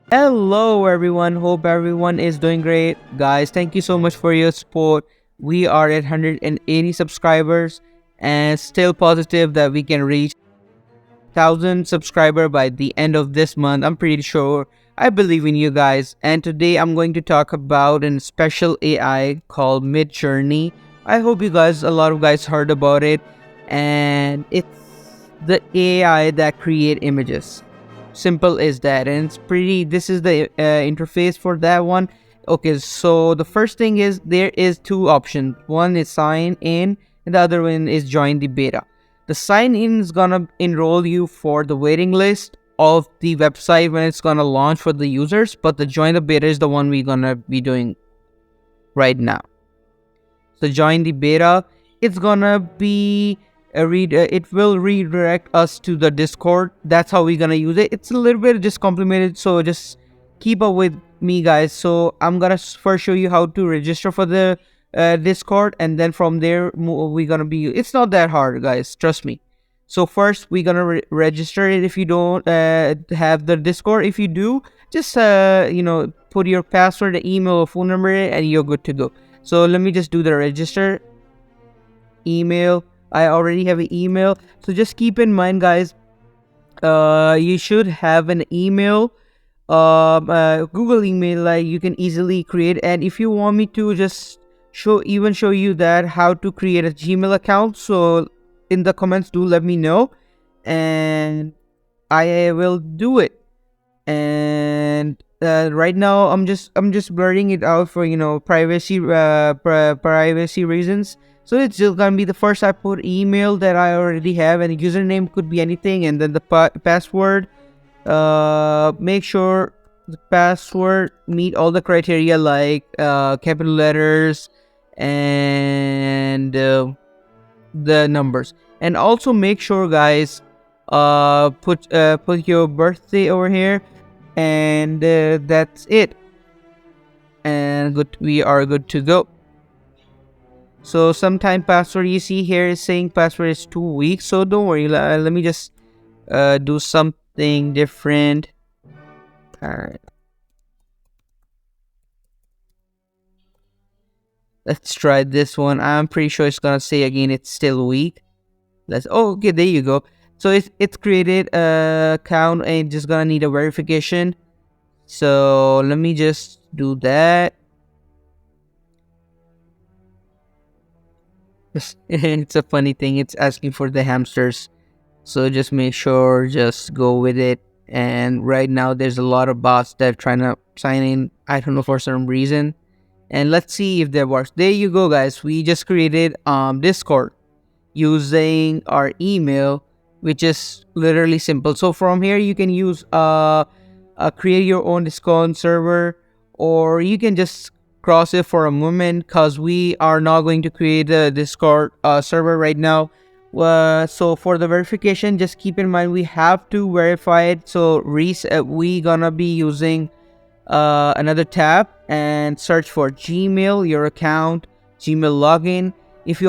Hello everyone, hope everyone is doing great. Guys, thank you so much for your support. We are at 180 subscribers and still positive that we can reach 1,000 subscriber by the end of this month. I'm pretty sure. I believe in you guys. And today I'm going to talk about a special AI called midjourney. I hope a lot of guys heard about it, and it's the AI that create images. Simple as that. And it's pretty, this is the interface for that one. Okay, so the first thing is there is two options. One is sign in and the other one is join the beta. The sign in is gonna enroll you for the waiting list of the website when it's gonna launch for the users, but the join the beta is the one we're gonna be doing right now. So join the beta, it's gonna be it will redirect us to the Discord. That's how we're gonna use it. It's a little bit just complicated, so just keep up with me, guys. So I'm gonna first show you how to register for the Discord, and then from there we're gonna be, it's not that hard, guys, trust me. So first we're gonna register it. If you don't have the Discord, if you do, just put your password, email, or phone number, and you're good to go. So let me just do the register. Email, I already have an email. So just keep in mind, guys, you should have an email, Google email, like you can easily create. And if you want me to just show you that how to create a Gmail account, so in the comments do let me know and I will do it. And right now I'm just blurring it out for privacy privacy reasons. So it's just gonna be the first I put email that I already have, and the username could be anything, and then the password. Make sure the password meet all the criteria, like capital letters and the numbers. And also make sure, guys, put your birthday over here, and that's it. And good, we are good to go. So sometime password you see here is saying password is 2 weeks, so don't worry. Let me just do something different. Alright, let's try this one. I'm pretty sure it's gonna say again it's still weak. Okay, there you go. So it's created a account and just gonna need a verification. So let me just do that. It's a funny thing, it's asking for the hamsters, so just make sure, just go with it. And right now there's a lot of bots that are trying to sign in, I don't know, for some reason. And let's see if that works. There you go, guys, we just created Discord using our email, which is literally simple. So from here you can use create your own Discord server, or you can just cross it for a moment, because we are not going to create a Discord server right now. So for the verification, just keep in mind we have to verify it. So we gonna be using another tab and search for Gmail, your account, Gmail login. If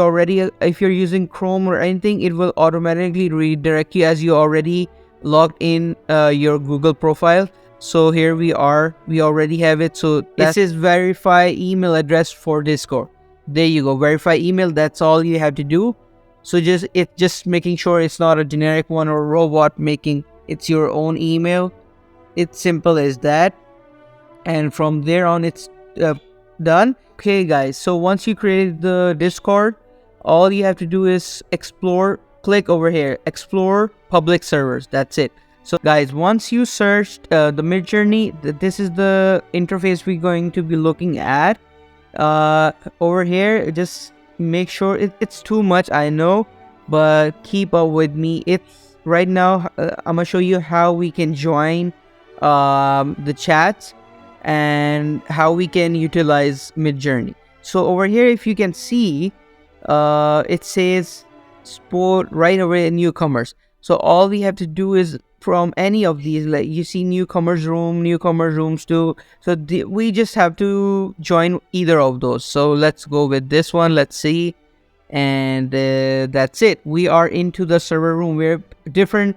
you're using Chrome or anything, it will automatically redirect you as you already logged in your Google profile. So here we already have it. So this is verify email address for Discord. There you go, verify email. That's all you have to do. So just making sure it's not a generic one or robot making, it's your own email. It's simple as that. And from there on, it's done. Okay, guys, so once you created the Discord, all you have to do is click over here, explore public servers. That's it. So guys, once you searched the midjourney, this is the interface we're going to be looking at. Over here, just make sure it's too much, I know, but keep up with me. It's right now, I'm gonna show you how we can join the chats and how we can utilize midjourney. So over here, if you can see, it says sport right away newcomers. So all we have to do is from any of these, like you see newcomers rooms too. So we just have to join either of those. So let's go with this one. Let's see. And that's it. We are into the server room where different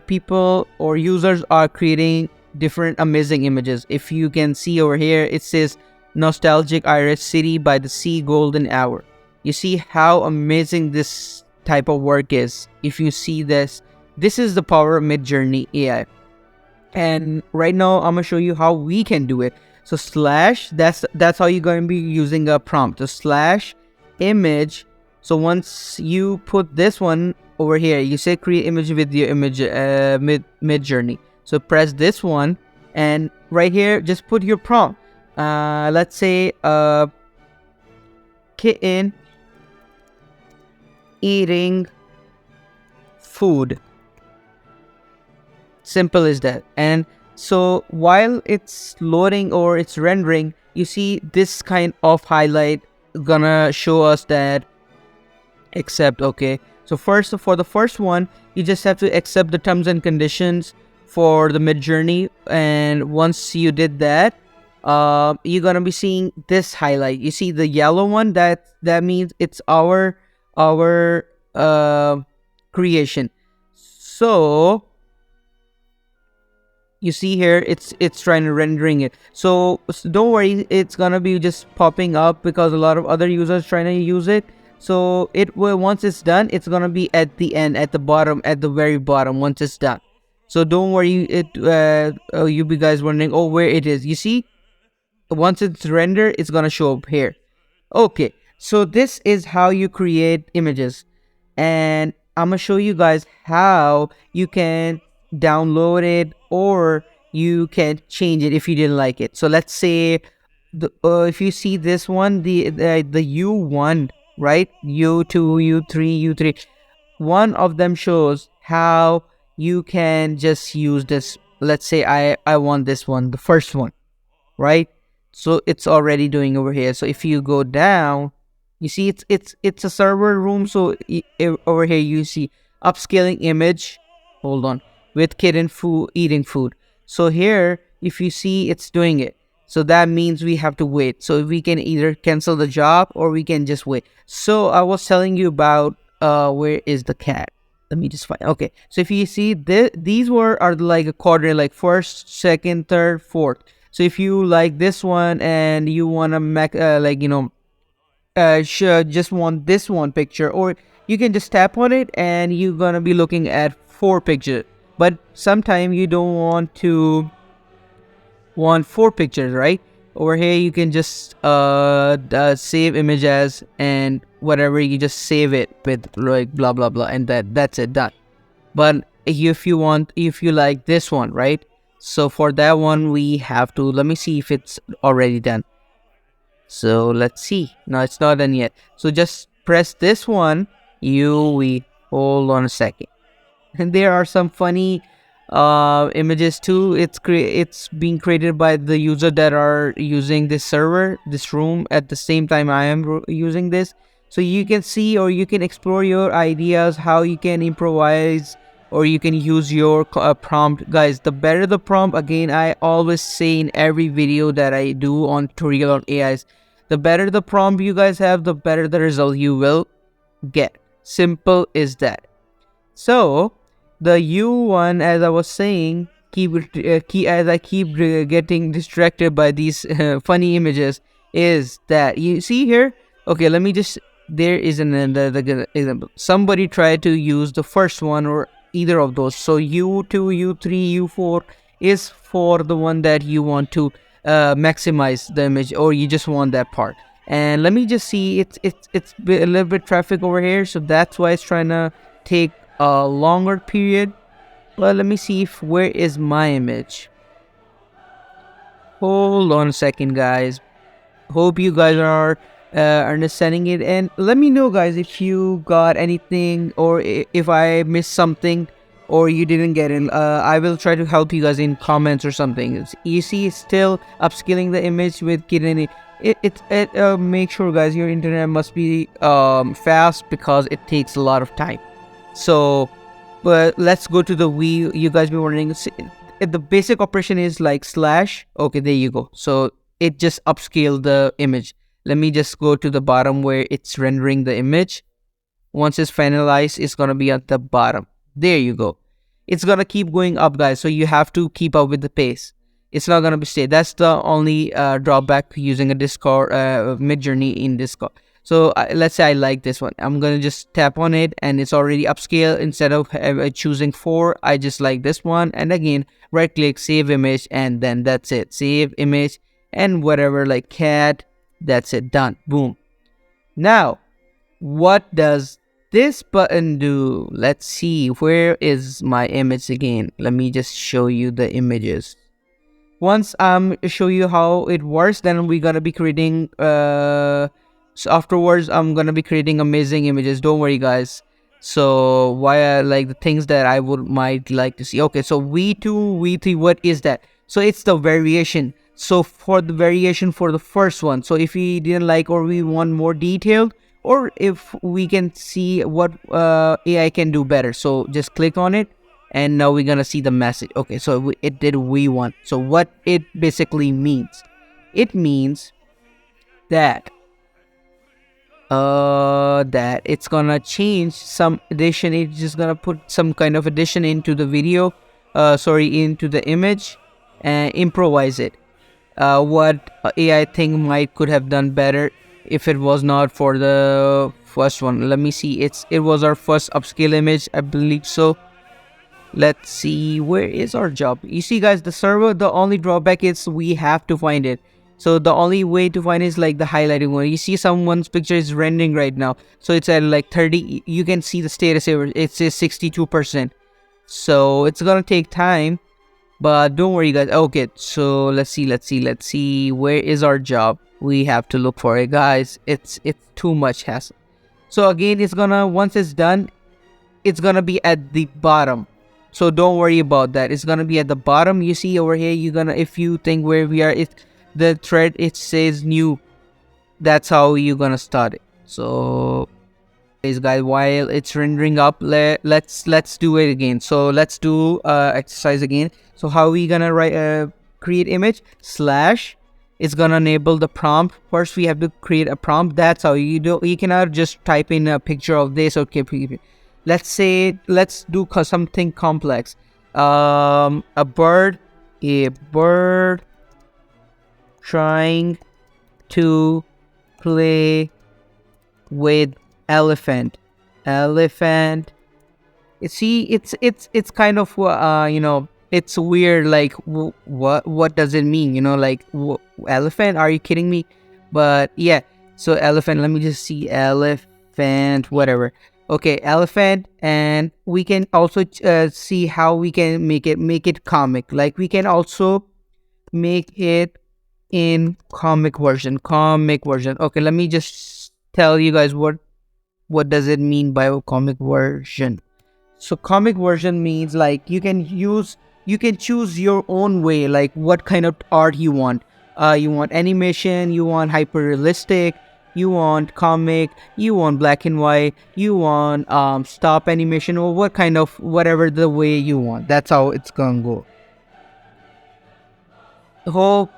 people or users are creating different amazing images. If you can see over here, it says nostalgic Irish city by the sea, golden hour. You see how amazing this type of work is. If you see this, this is the power of midjourney AI. And right now I'm gonna show you how we can do it. So slash, that's how you're going to be using a prompt. So slash image. So once you put this one over here, you say create image with your image midjourney. So press this one, and right here just put your prompt. Let's say kitten eating food. Simple as that. And so while it's loading or it's rendering, you see this kind of highlight gonna show us that accept. Okay, so first, for the first one, you just have to accept the terms and conditions for the midjourney, and once you did that, you're gonna be seeing this highlight. You see the yellow one, that means it's our creation. So you see here, it's trying to rendering it. So don't worry, it's gonna be just popping up because a lot of other users trying to use it. So it will, once it's done, it's gonna be at the end, at the bottom, at the very bottom, once it's done. So don't worry, you be guys wondering, oh, where it is. You see, once it's rendered, it's gonna show up here. Okay, so this is how you create images, and I'm gonna show you guys how you can download it, or you can change it if you didn't like it. So let's say if you see this one, the U1, right, U2, U3, U3, one of them shows how you can just use this. Let's say I want this one, the first one, right? So it's already doing over here. So if you go down, you see it's a server room. So over here you see upscaling image, hold on, with kitten food eating food. So here, if you see, it's doing it. So that means we have to wait. So we can either cancel the job or we can just wait. So I was telling you about where is the cat? Let me just find. Okay, so if you see, these are like a quadrant, like first, second, third, fourth. So if you like this one and you want to make like, you know, just want this one picture, or you can just tap on it and you're gonna be looking at 4 pictures. But sometimes you don't want 4 pictures, right? Over here you can just save image as, and whatever, you just save it with like blah blah blah, and that's it, done. But if you like this one, right? So for that one we have to, let me see if it's already done. So let's see. No, it's not done yet. So just press this one. We hold on a second. And there are some funny images too. It's being created by the user that are using this server, this room, at the same time I am using this. So you can see, or you can explore your ideas, how you can improvise, or you can use your prompt. Guys, the better the prompt, again, I always say in every video that I do on tutorial on AIs, the better the prompt you guys have, the better the result you will get. Simple is that. So the U1, as I was saying, as I keep getting distracted by these funny images, is that you see here. Okay, let me just, there is another example. Somebody tried to use the first one or either of those. So U2, U3, U4 is for the one that you want to maximize the image, or you just want that part. And let me just see, it's a little bit traffic over here, so that's why it's trying to take a longer period. Well, let me see if where is my image. Hold on a second, guys. Hope you guys are understanding it, and let me know, guys, if you got anything, or if I missed something, or you didn't get it. I will try to help you guys in comments or something. You see, it's still upscaling the image with kitten. Make sure, guys, your internet must be fast, because it takes a lot of time. So, but let's go to the Wii. You guys be wondering, the basic operation is like slash. Okay, there you go. So it just upscaled the image. Let me just go to the bottom where it's rendering the image. Once it's finalized, it's gonna be at the bottom. There you go. it's gonna keep going up, guys. So you have to keep up with the pace. It's not gonna be stay. That's the only drawback using a Discord Midjourney in Discord. So let's say I like this one. I'm gonna just tap on it, and it's already upscale. Instead of choosing 4, I just like this one. And again, right click, save image, and then that's it. Save image and whatever, like cat. That's it. Done. Boom. Now, what does this button do? Let's see. Where is my image again? Let me just show you the images. Once show you how it works, then we're gonna be creating so afterwards I'm gonna be creating amazing images. Don't worry, guys. So why like the things that I would might like to see. Okay, so v2 v3, what is that? So it's the variation. So for the variation for the first one, so if we didn't like or we want more detailed, or if we can see what AI can do better, so just click on it, and now we're gonna see the message. Okay, so it did v1. So what it basically means, it means that that it's gonna change some addition. It's just gonna put some kind of addition into the video, into the image, and improvise it. What AI thing might could have done better if it was not for the first one. Let me see. It was our first upscale image, I believe so. Let's see, where is our job? You see, guys, the server, the only drawback is we have to find it. So the only way to find it is like the highlighting one. You see someone's picture is rendering right now, so it's at like 30. You can see the status here, it says 62%. So it's gonna take time, but don't worry, guys. Okay, so let's see where is our job. We have to look for it, guys. It's too much hassle. So again, it's gonna, once it's done, it's gonna be at the bottom. So don't worry about that. It's gonna be at the bottom. You see over here, you're gonna, if you think where we are, the thread, it says new. That's how you're gonna start it. So guys, while it's rendering up, let's do it again. So let's do exercise again. So how are we gonna write create image slash, it's gonna enable the prompt. First we have to create a prompt. That's how you do. You cannot just type in a picture of this. Okay, let's say, let's do something complex. A bird trying to play with elephant. See, it's kind of you know, it's weird. Like what does it mean? You know, like elephant? Are you kidding me? But yeah, so elephant. Let me just see, elephant, whatever. Okay, elephant, and we can also see how we can make it comic. Like we can also make it in comic version. Okay, let me just tell you guys what does it mean by a comic version. So comic version means like you can choose your own way, like what kind of art you want. You want animation, you want hyper realistic, you want comic, you want black and white, you want stop animation, or what kind of, whatever the way you want. That's how it's gonna go. Hope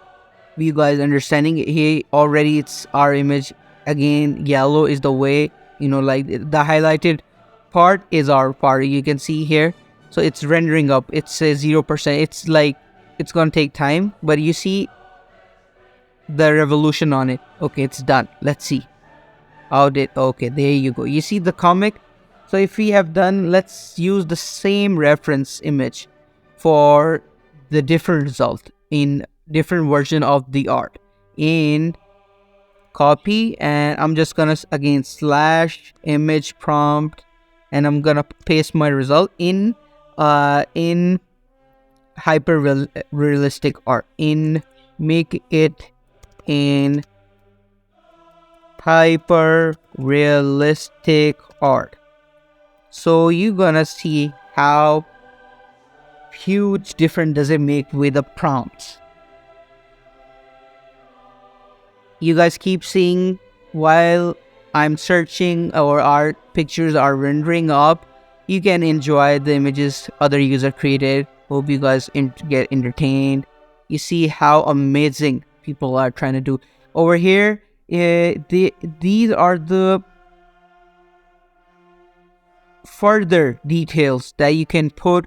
you guys understanding it here already. It's our image. Again, yellow is the way, you know, like the highlighted part is our part. You can see here, so it's rendering up. It says 0%. It's like it's gonna take time, but you see the revolution on it. Okay, it's done. Let's see how did, okay, there you go. You see the comic. So if we have done, let's use the same reference image for the different result in different version of the art. In copy, and I'm just gonna again slash image prompt, and I'm gonna paste my result in hyper realistic art. In make it in hyper realistic art. So you're gonna see how huge difference does it make with the prompts. You guys keep seeing while I'm searching or our pictures are rendering up. You can enjoy the images other user created. Hope you guys get entertained. You see how amazing people are trying to do over here. These are the further details that you can put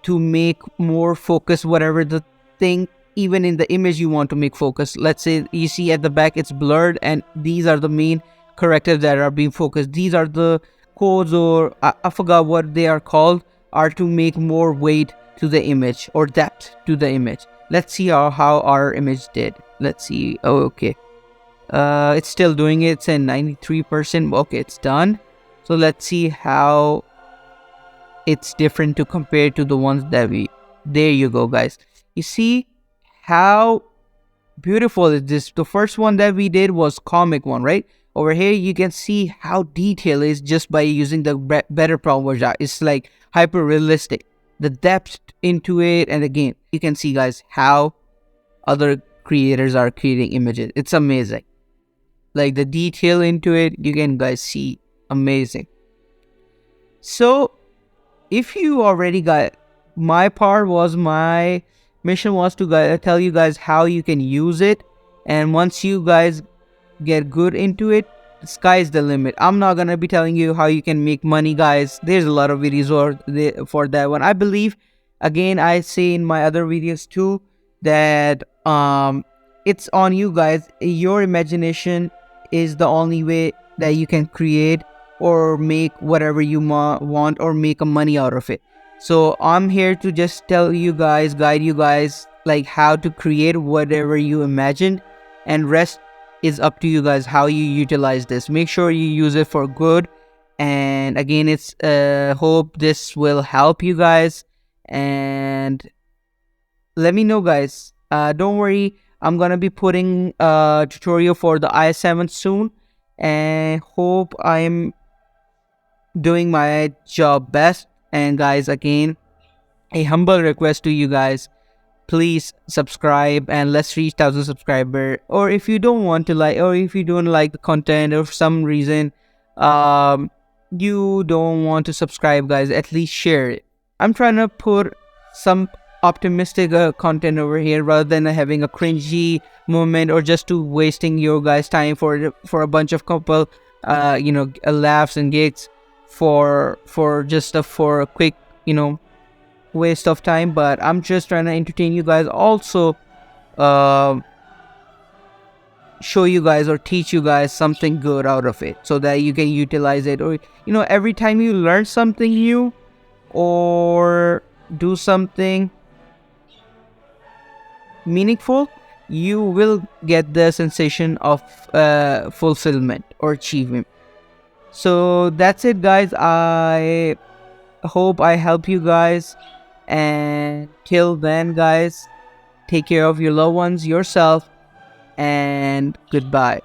to make more focus whatever the thing, even in the image you want to make focus. Let's say you see at the back it's blurred, and these are the main characters that are being focused. These are the codes, or I forgot what they are called, are to make more weight to the image or depth to the image. Let's see how our image did. Let's see. Oh, okay. It's still doing it. It's at 93%. Okay, it's done. So let's see how it's different to compare to the ones that there you go, guys. You see how beautiful is this? The first one that we did was comic one, right? Over here you can see how detailed is just by using the better prompt version. It's like hyper realistic, the depth into it. And again, you can see, guys, how other creators are creating images. It's amazing, like the detail into it, you can guys see, amazing. So if you already got, my mission was to tell you guys how you can use it, and once you guys get good into it, the sky's the limit. I'm not gonna be telling you how you can make money, guys. There's a lot of videos for that one. I believe, again, I say in my other videos too, that it's on you guys. Your imagination is the only way that you can create or make whatever you want, or make a money out of it. So I'm here to just tell you guys, guide you guys, like how to create whatever you imagined, and rest is up to you guys how you utilize this. Make sure you use it for good. And again, it's hope this will help you guys, and let me know, guys. Don't worry, I'm gonna be putting a tutorial for the i7 soon, and hope I'm doing my job best. And guys, again, a humble request to you guys, please subscribe and let's reach 1,000 subscriber. Or if you don't want to like, or if you don't like the content, or for some reason you don't want to subscribe, guys, at least share it. I'm trying to put some optimistic content over here, rather than having a cringy moment, or just to wasting your guys time for a bunch of couple laughs and gigs for a quick waste of time. But I'm just trying to entertain you guys, also show you guys or teach you guys something good out of it, so that you can utilize it. Or every time you learn something new or do something meaningful, you will get the sensation of fulfillment or achievement. So that's it, guys. I hope I help you guys, and till then, guys, take care of your loved ones, yourself, and goodbye.